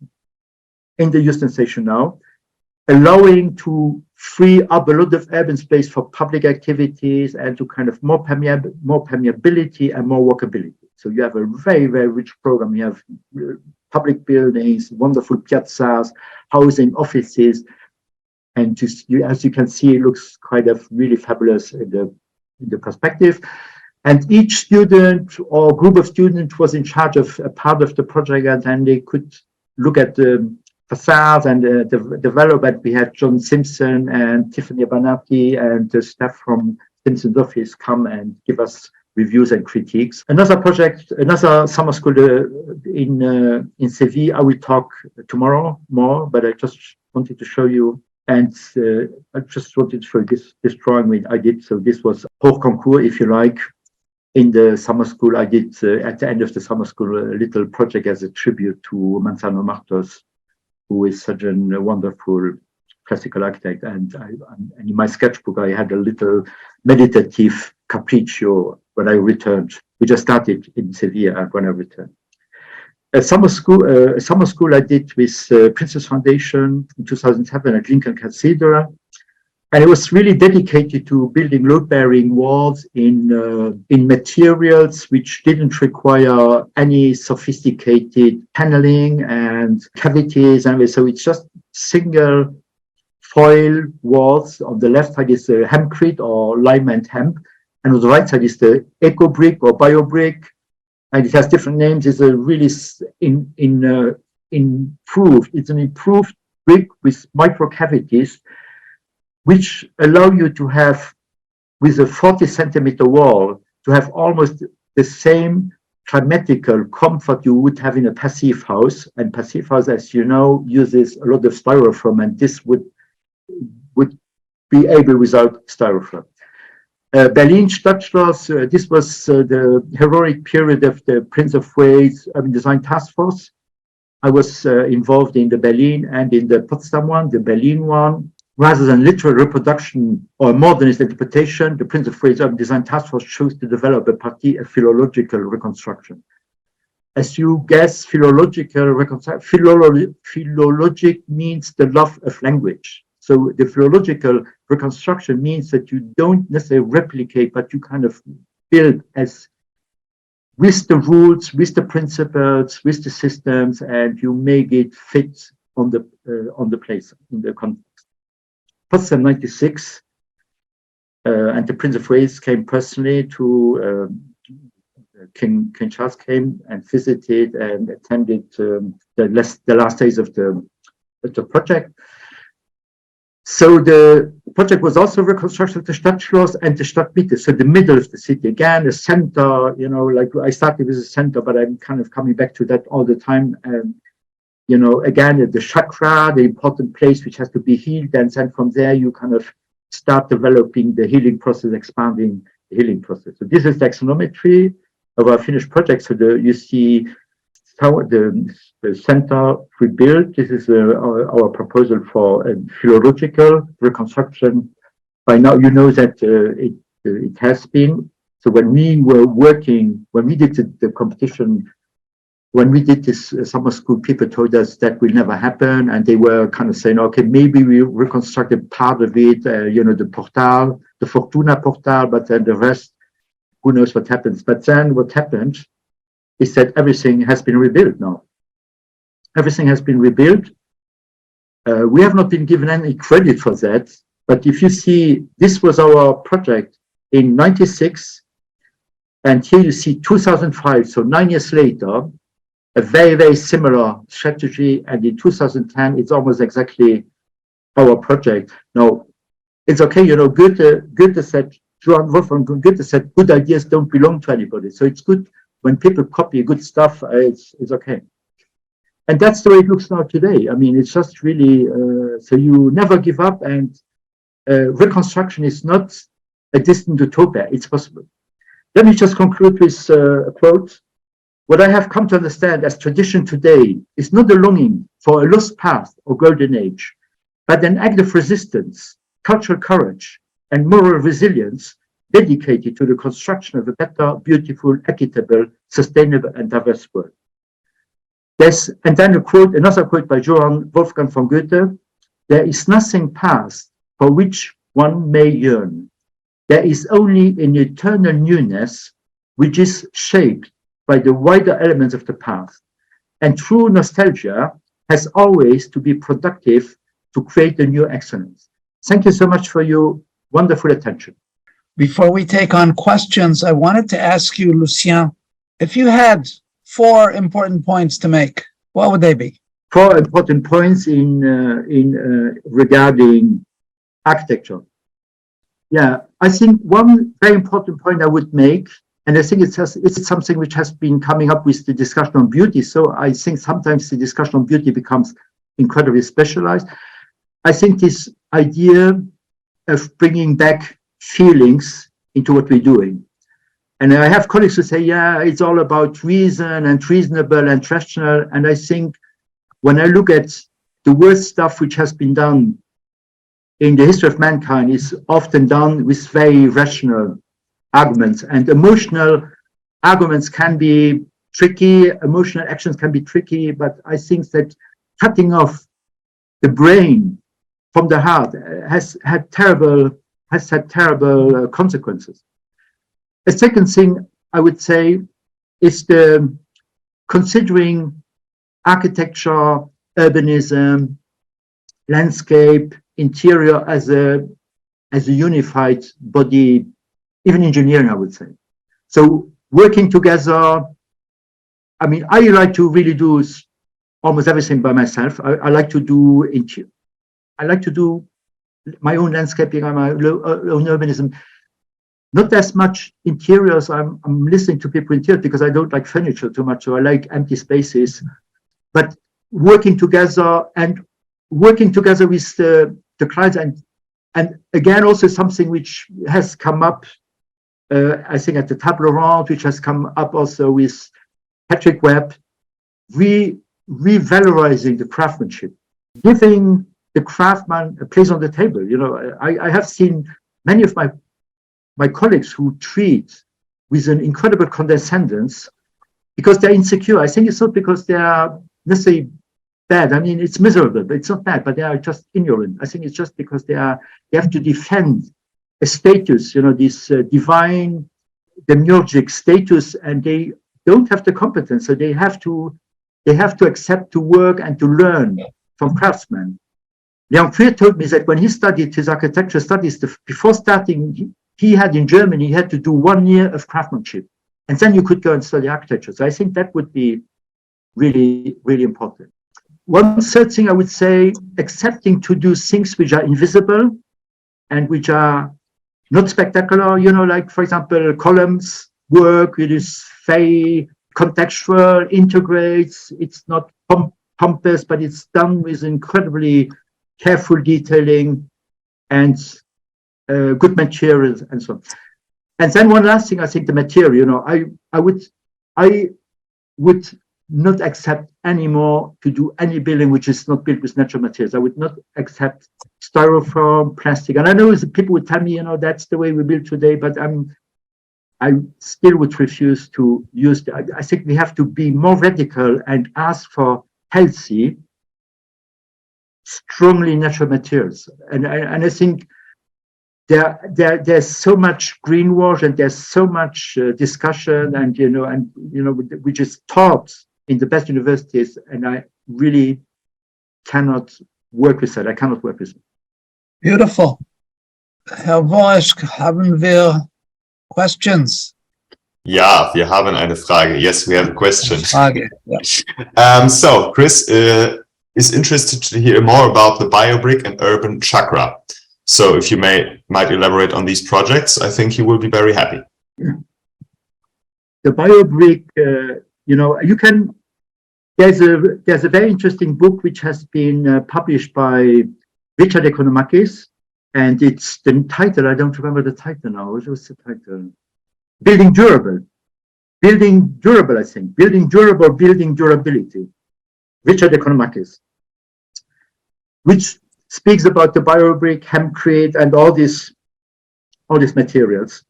in the Euston Station now, allowing to free up a lot of urban space for public activities and to kind of more permeability and more walkability. So you have a very, very rich program. You have public buildings, wonderful piazzas, housing, offices, and just as you can see, it looks kind of really fabulous in the perspective. And each student or group of students was in charge of a part of the project, and then they could look at the facades and the development. We had John Simpson and Tiffany Abanati and the staff from Simpson's office come and give us reviews and critiques. Another project, another summer school in Seville, I will talk tomorrow more, but I just wanted to show you. And I just wanted to show you this drawing I did. So this was hors concours, if you like. In the summer school, I did, at the end of the summer school, a little project as a tribute to Manzano Martos, who is such a wonderful classical architect. And in my sketchbook, I had a little meditative capriccio when I returned. We just started in Sevilla when I returned. A summer school I did with Princess Foundation in 2007 at Lincoln Cathedral. And it was really dedicated to building load-bearing walls in materials which didn't require any sophisticated paneling and cavities. And so it's just single foil walls. On the left side is the hempcrete or lime and hemp. And on the right side is the eco brick or bio brick. And it has different names. It's a really improved. It's an improved brick with micro cavities, which allow you to have, with a 40-centimeter wall, to have almost the same climatical comfort you would have in a passive house. And passive house, as you know, uses a lot of styrofoam, and this would be able without styrofoam. Berlin Stadtschloss, this was the heroic period of the Prince of Wales Urban Design Task Force. I was involved in the Berlin and in the Potsdam one, the Berlin one. Rather than literal reproduction or modernist interpretation, the Prince of Wales Urban Design Task Force chose to develop a partie of philological reconstruction. As you guess, philological reconstruction, philologic means the love of language. So the philological reconstruction means that you don't necessarily replicate, but you kind of build as with the rules, with the principles, with the systems, and you make it fit on the place, in the context. Potsdam 96, and the Prince of Wales came personally to King Charles came and visited and attended the last days of the project. So the project was also reconstruction of the Stadtschloss and the Stadtmitte, so the middle of the city. Again, a center, you know, like I started with a center, but I'm kind of coming back to that all the time. You know, again, the chakra, the important place which has to be healed, and then from there you kind of start developing the healing process, expanding the healing process. So this is the axonometry of our finished project. So you see how the center we built. This is our proposal for a philological reconstruction. By now, you know that it has been. So when we were working, when we did the competition, when we did this summer school, people told us that will never happen, and they were kind of saying, okay, maybe we reconstructed part of it, you know, the portal, the Fortuna portal, but then the rest, who knows what happens. But then what happened is that everything has been rebuilt now. Everything has been rebuilt. We have not been given any credit for that, but if you see, this was our project in 96, and here you see 2005, so 9 years later, a very, very similar strategy. And in 2010, it's almost exactly our project. Now, it's okay, you know, Goethe said, Johann Wolfgang Goethe said, good ideas don't belong to anybody. So it's good when people copy good stuff, it's okay. And that's the way it looks now today. I mean, it's just really, so you never give up, and reconstruction is not a distant utopia, it's possible. Let me just conclude with a quote. What I have come to understand as tradition today is not a longing for a lost past or golden age, but an act of resistance, cultural courage, and moral resilience dedicated to the construction of a better, beautiful, equitable, sustainable, and diverse world. And then another quote by Johann Wolfgang von Goethe: there is nothing past for which one may yearn. There is only an eternal newness which is shaped by the wider elements of the past. And true nostalgia has always to be productive to create a new excellence. Thank you so much for your wonderful attention. Before we take on questions, I wanted to ask you, Lucien, if you had 4 important points to make, what would they be? 4 important points regarding architecture. Yeah, I think one very important point I would make, and I think it's something which has been coming up with the discussion on beauty. So I think sometimes the discussion on beauty becomes incredibly specialized. I think this idea of bringing back feelings into what we're doing. And I have colleagues who say, yeah, it's all about reason and reasonable and rational. And I think when I look at the worst stuff which has been done in the history of mankind is often done with very rational arguments, and emotional arguments can be tricky, emotional actions can be tricky, but I think that cutting off the brain from the heart has had terrible consequences. A second thing I would say is the considering architecture, urbanism, landscape, interior as a unified body, even engineering, I would say. So working together, I mean, I like to really do almost everything by myself. I like to do my own landscaping and my own urbanism. not as much interiors. I'm listening to people interior because I don't like furniture too much, so I like empty spaces. But working together with the clients, and again also something which has come up, I think at the table ronde, which has come up also with Patrick Webb, revalorizing the craftsmanship, giving the craftsman a place on the table. You know, I have seen many of my colleagues who treat with an incredible condescendence because they're insecure. I think it's not because they are necessarily bad. I mean, it's miserable, but it's not bad, but they are just ignorant. I think it's just because they have to defend a status, you know, this divine demiurgic status, and they don't have the competence. So they have to accept to work and to learn from craftsmen. Léon Krier told me that when he studied his architecture studies, before starting, he had in Germany, he had to do 1 year of craftsmanship, and then you could go and study architecture. So I think that would be really, really important. One third thing I would say, accepting to do things which are invisible and which are not spectacular, you know, like, for example, columns work, it is very contextual, integrates, it's not pompous, but it's done with incredibly careful detailing and good materials and so on. And then one last thing, I think the material, you know, I would not accept anymore to do any building which is not built with natural materials. I would not accept styrofoam, plastic. And I know people would tell me, you know, that's the way we build today, but I still would refuse to use that. I think we have to be more radical and ask for healthy, strongly natural materials. And I think there's so much greenwash and there's so much discussion and which is taught in the best universities, and I really cannot work with that. I cannot work with it. Beautiful. Herr Worsch, haben wir questions? Ja, wir haben eine Frage. Yes, we have a question. Frage, yeah. So Chris is interested to hear more about the biobrick and urban chakra. So if you might elaborate on these projects, I think he will be very happy. The biobrick, you can. There's a very interesting book which has been published by Richard Economakis, and it's the title. I don't remember the title now. What was the title? Building Durable. Building Durable, I think. Building Durable, Building Durability. Richard Economakis, which speaks about the biobrick, hempcrete, and all these materials.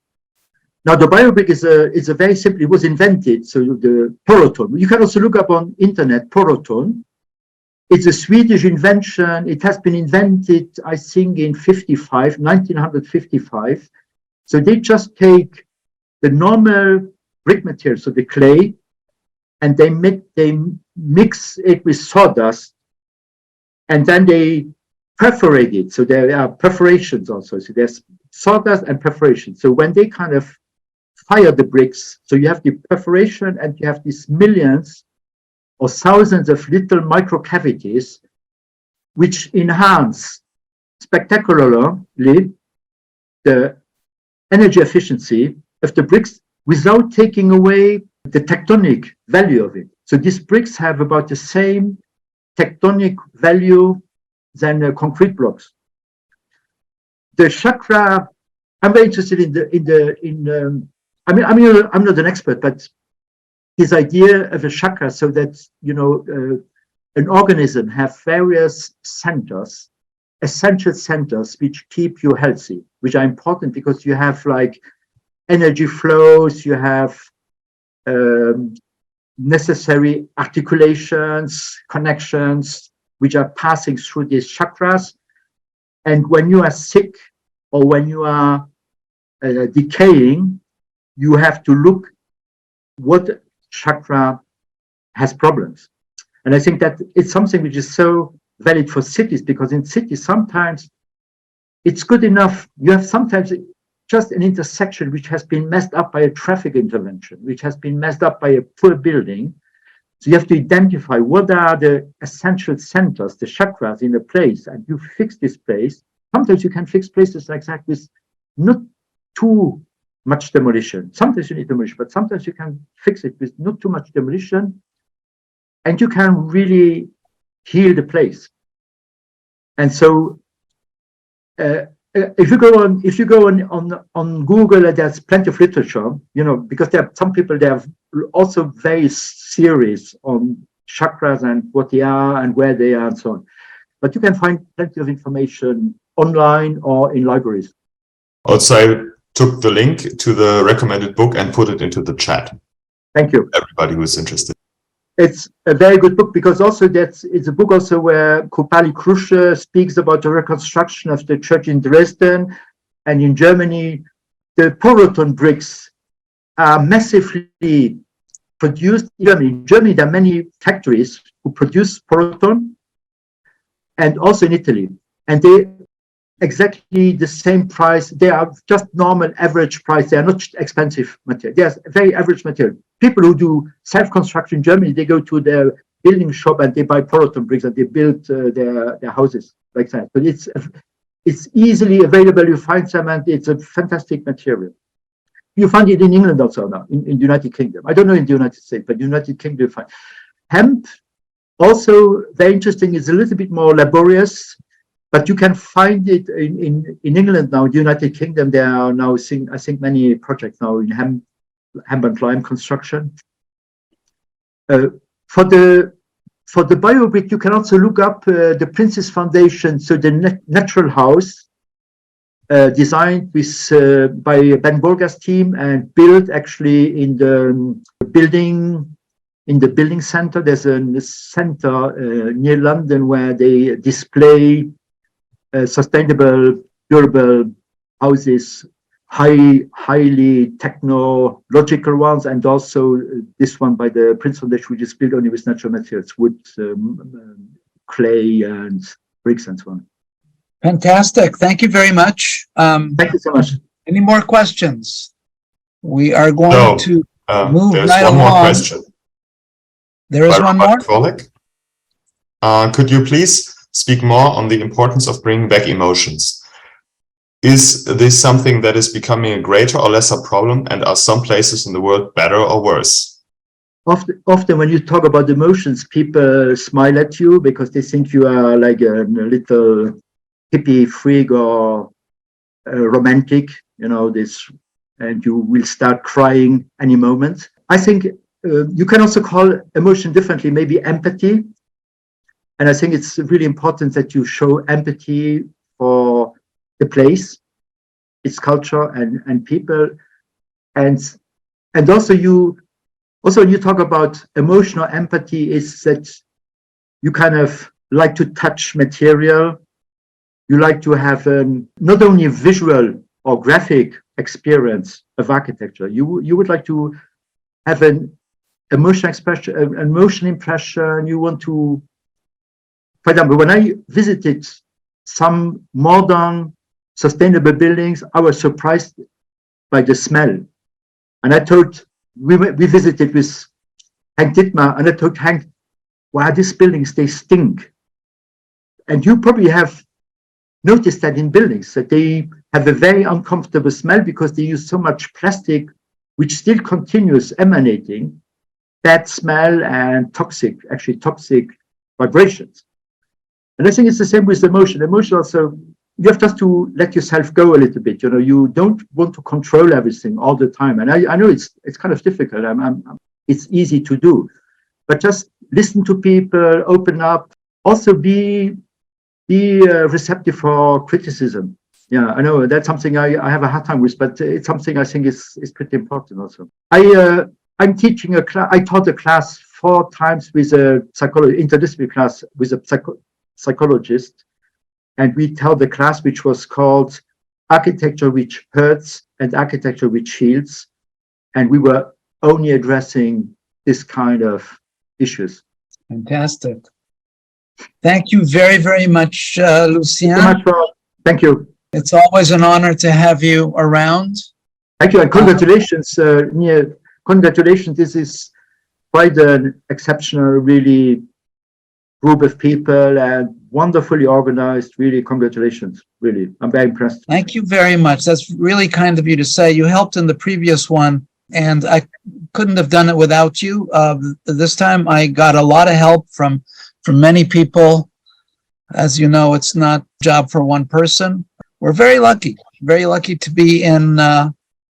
Now, the biobrick is a very simple. It was invented. So the porotone. You can also look up on internet porotone. It's a Swedish invention. It has been invented, I think, in 1955. So they just take the normal brick material, so the clay, and they mix it with sawdust, and then they perforate it. So there are perforations also. So there's sawdust and perforation. So when they kind of fire the bricks, so you have the perforation and you have these millions or thousands of little micro cavities which enhance spectacularly the energy efficiency of the bricks without taking away the tectonic value of it. So these bricks have about the same tectonic value than concrete blocks. The chakra, I'm very interested I'm not an expert, but his idea of a chakra, so that, an organism have various centers, essential centers, which keep you healthy, which are important because you have like energy flows, you have necessary articulations, connections, which are passing through these chakras. And when you are sick or when you are decaying, you have to look what chakra has problems. And I think that it's something which is so valid for cities, because in cities, sometimes it's good enough. You have sometimes just an intersection which has been messed up by a traffic intervention, which has been messed up by a poor building. So you have to identify what are the essential centers, the chakras in a place, and you fix this place. Sometimes you can fix places like that with not too much demolition. Sometimes you need demolition, but sometimes you can fix it with not too much demolition, and you can really heal the place. And so, if you go on Google, there's plenty of literature, because there are some people, they have also various series on chakras and what they are and where they are and so on. But you can find plenty of information online or in libraries. Also, I took the link to the recommended book and put it into the chat. Thank you. Everybody who is interested. It's a very good book, because also it's a book also where Kopali Krusche speaks about the reconstruction of the church in Dresden and in Germany. The Poroton bricks are massively produced in Germany. In Germany, there are many factories who produce Poroton, and also in Italy. And they exactly the same price. They are just normal average price. They are not expensive material. They are very average material. People who do self-construction in Germany, they go to their building shop and they buy Poroton bricks and they build their houses like that. But it's easily available. You find some, and it's a fantastic material. You find it in England also now, in the United Kingdom. I don't know in the United States, but United Kingdom you find. Hemp, also very interesting, is a little bit more laborious, but you can find it in England now, the United Kingdom. There are now, I think, many projects now in hemp and lime construction. For the biobrick, you can also look up the Princess Foundation, so the natural house, designed with by Ben Borga's team and built actually in the building center. There's a center near London where they display sustainable, durable houses, highly technological ones, and also this one by the Prince Foundation, which is built only with natural materials, wood, clay, and bricks, and so on. Fantastic. Thank you very much. Thank you so much. Any more questions? We are going to move there's right one along. more question. There is one more? Could you please speak more on the importance of bringing back emotions? Is this something that is becoming a greater or lesser problem, and are some places in the world better or worse? Often when you talk about emotions, people smile at you because they think you are like a little hippie freak or romantic, and you will start crying any moment. I think you can also call emotion differently, maybe empathy. And I think it's really important that you show empathy for the place, its culture and people. And also when you talk about emotional empathy, is that you kind of like to touch material. You like to have not only a visual or graphic experience of architecture. You would like to have an emotional expression, an emotional impression. You want to, for example, when I visited some modern sustainable buildings, I was surprised by the smell. And I told, we visited with Hank Dittmar, and I told Hank, wow, these buildings, they stink. And you probably have noticed that in buildings, that they have a very uncomfortable smell because they use so much plastic, which still continues emanating bad smell and toxic vibrations. And I think it's the same with emotion. Emotion also, you have just to let yourself go a little bit. You don't want to control everything all the time. And I know it's kind of difficult. It's easy to do, but just listen to people, open up, also be receptive for criticism. Yeah, I know that's something I have a hard time with, but it's something I think is pretty important also. I'm teaching a class. I taught a class 4 times with a interdisciplinary class with a psychologist, and we taught the class which was called Architecture Which Hurts and Architecture Which Heals, and we were only addressing this kind of issues. Fantastic. Thank you very, very much, Lucien. Thank you so much, thank you. It's always an honor to have you around. Thank you, and congratulations, Neil. Congratulations. This is quite an exceptional, really group of people and wonderfully organized. Really, congratulations. Really, I'm very impressed. Thank you very much. That's really kind of you to say. You helped in the previous one, and I couldn't have done it without you. This time I got a lot of help from many people. As you know, it's not a job for one person. We're very lucky to be in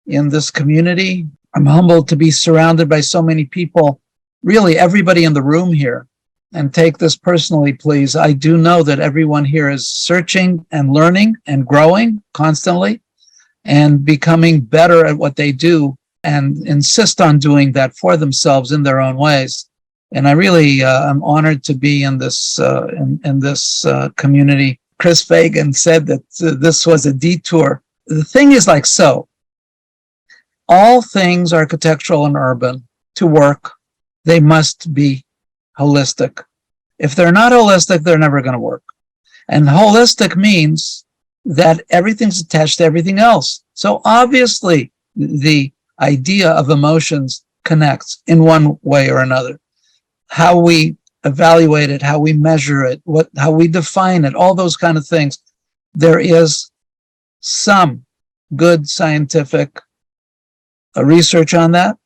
this community. I'm humbled to be surrounded by so many people, really everybody in the room here. And take this personally, please. I do know that everyone here is searching and learning and growing constantly and becoming better at what they do and insist on doing that for themselves in their own ways. And I really am honored to be in this community. Chris Fagan said that this was a detour. The thing is like so. All things architectural and urban to work, they must be holistic. If they're not holistic, they're never going to work. And holistic means that everything's attached to everything else. So obviously, the idea of emotions connects in one way or another. How we evaluate it, how we measure it, how we define it, all those kind of things. There is some good scientific research on that.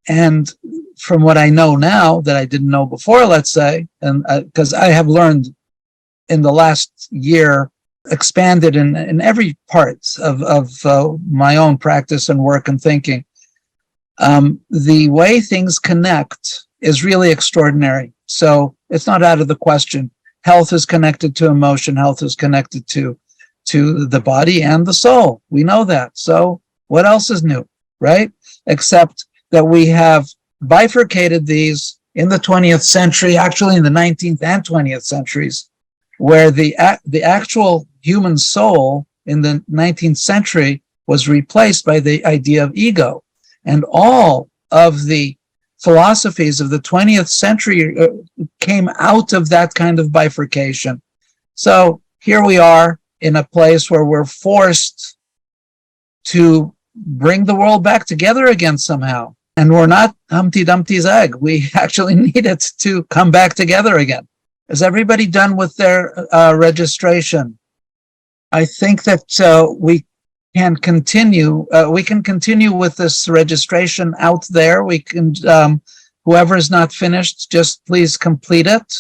And from what I know now that I didn't know before, let's say, and because I have learned in the last year, expanded in every part of my own practice and work and thinking, the way things connect is really extraordinary. So it's not out of the question. Health is connected to emotion. Health is connected to the body and the soul. We know that. So what else is new, right? Except that we have bifurcated these in the 20th century, actually in the 19th and 20th centuries, where the actual human soul in the 19th century was replaced by the idea of ego. And all of the philosophies of the 20th century came out of that kind of bifurcation. So here we are in a place where we're forced to bring the world back together again somehow. And we're not Humpty Dumpty's egg. We actually need it to come back together again. Is everybody done with their registration? I think that we can continue. We can continue with this registration out there. We can, whoever is not finished, just please complete it.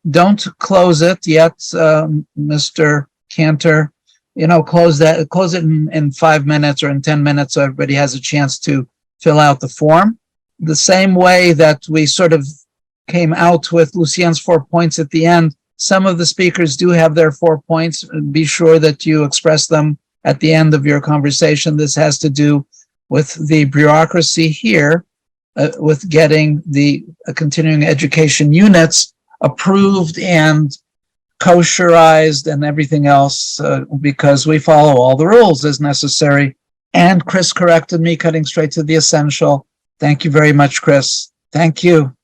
Don't close it yet, Mr. Cantor. Close it in 5 minutes or in 10 minutes so everybody has a chance to fill out the form. The same way that we sort of came out with Lucien's 4 points at the end, some of the speakers do have their 4 points. Be sure that you express them at the end of your conversation. This has to do with the bureaucracy here, with getting the continuing education units approved and kosherized and everything else, because we follow all the rules as necessary. And Chris corrected me, cutting straight to the essential. Thank you very much, Chris. Thank you.